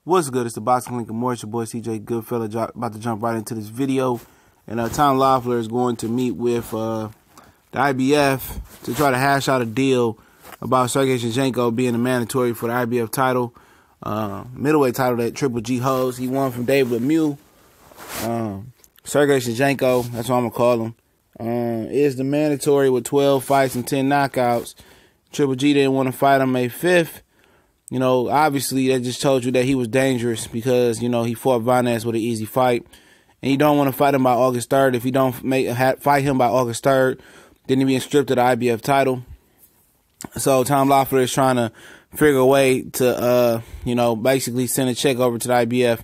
What's good? It's the Boxing Link of More. It's your boy CJ Goodfella about to jump right into this video. And Tom Loeffler is going to meet with the IBF to try to hash out a deal about Serhiy Derevianchenko being a mandatory for the IBF title, middleweight title that Triple G holds. He won from David Lemieux. Serhiy Derevianchenko, that's what I'm going to call him, is the mandatory with 12 fights and 10 knockouts. Triple G didn't want to fight him May 5th. You know, obviously, that just told you that he was dangerous because, you know, he fought Vaness with an easy fight. And you don't want to fight him by August 3rd. If you don't fight him by August 3rd, then he'll be stripped of the IBF title. So Tom Loeffler is trying to figure a way to, you know, basically send a check over to the IBF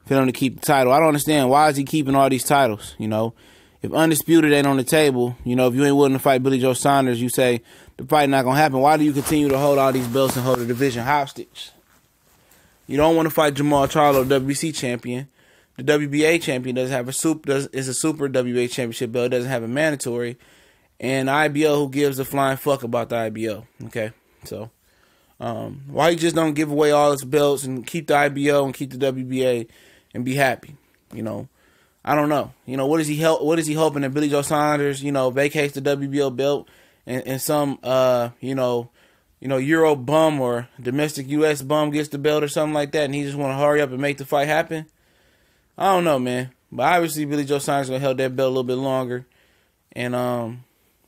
for him to keep the title. I don't understand. Why is he keeping all these titles, you know? If Undisputed ain't on the table, you know, if you ain't willing to fight Billy Joe Saunders, you say the fight not going to happen. Why do you continue to hold all these belts and hold the division hostage? You don't want to fight Jamal Charlo, WBC champion. The WBA champion doesn't have is a super WBA championship belt. It doesn't have a mandatory. And IBO, who gives a flying fuck about the IBO? Okay, so why you just don't give away all his belts and keep the IBO and keep the WBA and be happy? You know, I don't know. You know, what is he hoping that Billy Joe Saunders, you know, vacates the WBO belt and some you know, Euro bum or domestic US bum gets the belt or something like that, and he just want to hurry up and make the fight happen? I don't know, man. But obviously Billy Joe Saunders gonna hold that belt a little bit longer, and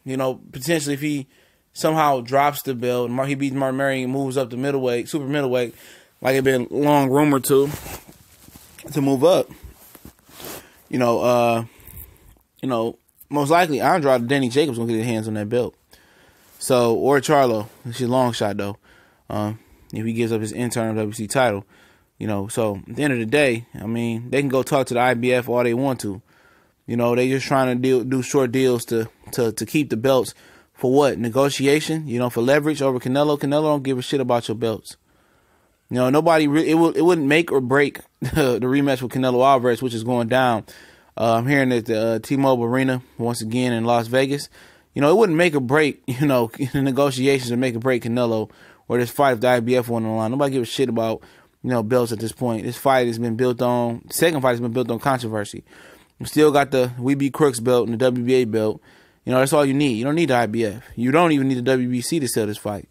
you know, potentially if he somehow drops the belt and he beats Mark Marion and moves up to middleweight, super middleweight, like it been long rumored to move up. You know, most likely Andrade Danny Jacobs gonna get his hands on that belt. So, or Charlo. It's a long shot though. If he gives up his interim WBC title, you know. So at the end of the day, I mean, they can go talk to the IBF all they want to. You know, they just trying to do short deals to keep the belts for what? Negotiation? You know, for leverage over Canelo. Canelo don't give a shit about your belts. You know, nobody. It wouldn't make or break the rematch with Canelo Alvarez, which is going down. I'm hearing at the T-Mobile Arena once again in Las Vegas. You know, it wouldn't make or break, you know, the negotiations or make or break Canelo or this fight if the IBF won on the line. Nobody gives a shit about, you know, belts at this point. This fight has been built on, second fight has been built on controversy. We still got the We Beat Crooks belt and the WBA belt. You know, that's all you need. You don't need the IBF. You don't even need the WBC to sell this fight.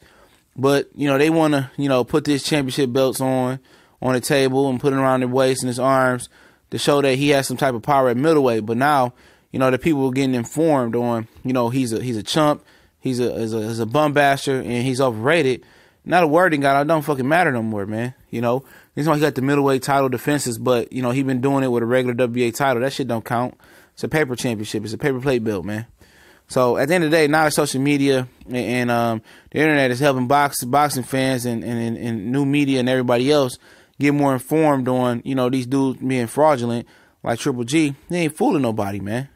But, you know, they want to, you know, put these championship belts on the table and put it around their waist and his arms to show that he has some type of power at middleweight. But now, you know, the people are getting informed on, you know, he's a chump, he's a bum basher, and he's overrated. Now the wording got out, don't fucking matter no more, man. You know, this one he got the middleweight title defenses, but, you know, he been doing it with a regular WBA title. That shit don't count. It's a paper championship. It's a paper plate belt, man. So at the end of the day, now the social media and the internet is helping boxing fans and new media and everybody else get more informed on, you know, these dudes being fraudulent like Triple G. They ain't fooling nobody, man.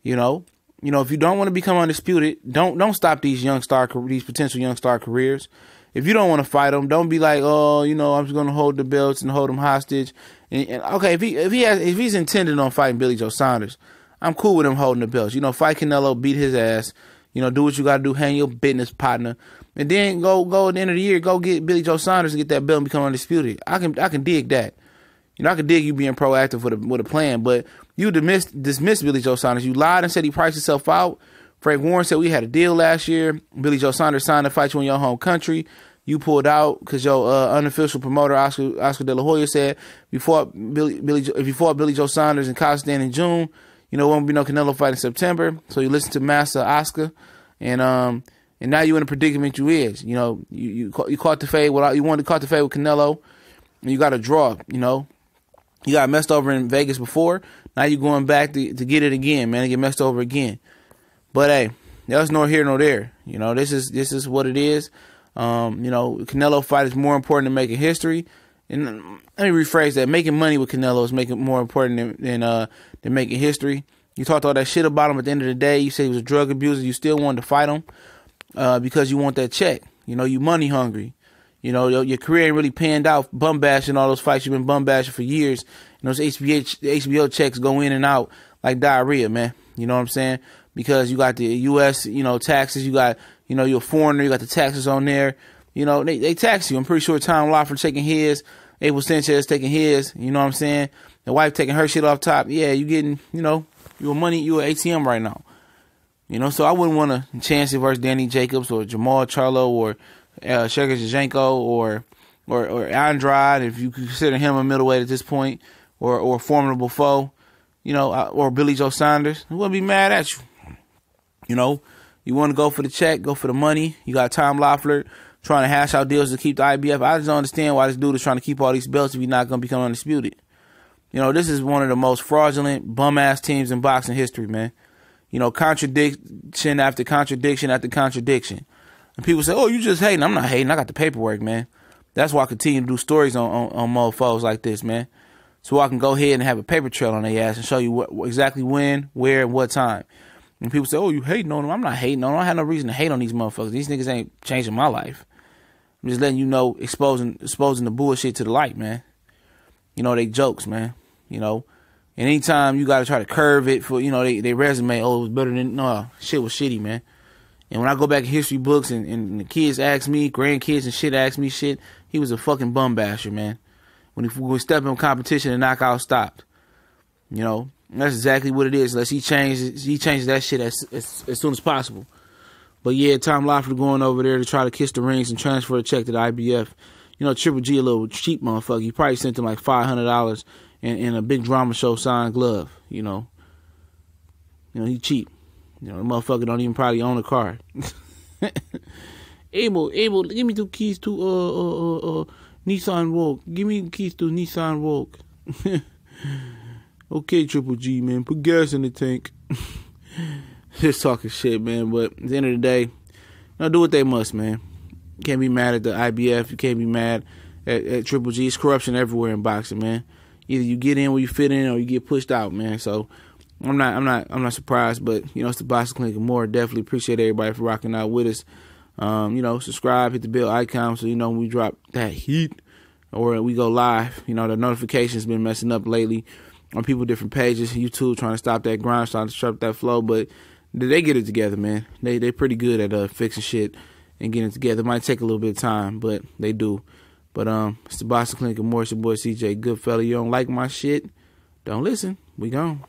You know, if you don't want to become undisputed, don't stop these potential young star careers. If you don't want to fight them, don't be like, oh, you know, I'm just gonna hold the belts and hold them hostage. And okay, if he's intended on fighting Billy Joe Saunders, I'm cool with him holding the belts. You know, fight Canelo, beat his ass. You know, do what you got to do, hang your business partner, and then go at the end of the year, go get Billy Joe Saunders and get that belt and become undisputed. I can dig that. You know, I can dig you being proactive with a plan, but you dismissed Billy Joe Saunders. You lied and said he priced himself out. Frank Warren said we had a deal last year. Billy Joe Saunders signed to fight you in your home country. You pulled out because your unofficial promoter Oscar De La Hoya said if you fought Billy Joe Saunders in Kazakhstan in June, you know, won't be no Canelo fight in September. So you listen to Master Oscar, and now you in a predicament you is. You know, you caught the fade you wanted to caught the fade with Canelo, and you got a draw. You know, you got messed over in Vegas before. Now you're going back to get it again, man, and get messed over again. But hey, that's nor here nor there. You know, this is what it is. You know, Canelo fight is more important than making history. And let me rephrase that: making money with Canelo is making more important than making history. You talked all that shit about him. At the end of the day, you said he was a drug abuser. You still wanted to fight him because you want that check. You know, you money hungry. You know, your career ain't really panned out. Bum bashing all those fights you've been bum bashing for years. And those HBO checks go in and out like diarrhea, man. You know what I'm saying? Because you got the U.S., you know, taxes. You got, you know, you're a foreigner. You got the taxes on there. You know, they tax you. I'm pretty sure Tom Loeffler taking his Abel Sanchez taking his, you know what I'm saying? The wife taking her shit off top. Yeah, you getting, you know, you an ATM right now. You know, so I wouldn't want to chance it versus Danny Jacobs or Jamal Charlo or Serhiy Derevianchenko or Andrade, if you consider him a middleweight at this point, or a formidable foe, you know, or Billy Joe Saunders. I wouldn't be mad at you. You know, you want to go for the check, go for the money. You got Tom Loeffler trying to hash out deals to keep the IBF. I just don't understand why this dude is trying to keep all these belts if he's not going to become undisputed. You know, this is one of the most fraudulent, bum-ass teams in boxing history, man. You know, contradiction after contradiction after contradiction. And people say, oh, you just hating. I'm not hating. I got the paperwork, man. That's why I continue to do stories on mofos like this, man. So I can go ahead and have a paper trail on their ass and show you exactly when, where, and what time. And people say, oh, you hating on them. I'm not hating on them. I have no reason to hate on these motherfuckers. These niggas ain't changing my life. I'm just letting you know, exposing the bullshit to the light, man. You know, they jokes, man. You know. And anytime you got to try to curve it for, you know, they resume, oh, it was better than, no, shit was shitty, man. And when I go back in history books and the kids ask me, grandkids and shit ask me shit, he was a fucking bum basher, man. When he stepped in competition, the knockout stopped. You know, and that's exactly what it is. Unless he changes that shit as soon as possible. But yeah, Tom Loeffler going over there to try to kiss the rings and transfer a check to the IBF. You know, Triple G a little cheap motherfucker. He probably sent him like $500 in a big drama show signed glove. You know, he cheap. You know, the motherfucker don't even probably own a car. Abel, give me the keys to Nissan Rogue. Give me the keys to Nissan Rogue. Okay, Triple G, man, put gas in the tank. Just talking shit, man. But at the end of the day, you know, do what they must, man. You can't be mad at the IBF. You can't be mad at Triple G. It's corruption everywhere in boxing, man. Either you get in where you fit in, or you get pushed out, man. So I'm not surprised, but you know, it's the Boxing Clinic and more. Definitely appreciate everybody for rocking out with us. You know, subscribe, hit the bell icon so you know when we drop that heat or we go live. You know, the notifications been messing up lately on people different pages. YouTube trying to stop that grind, trying to disrupt that flow, but they get it together, man. They pretty good at fixing shit and getting it together. It might take a little bit of time, but they do. But it's the Boxing Clinic and more. It's your boy CJ Goodfella. You don't like my shit? Don't listen. We gone.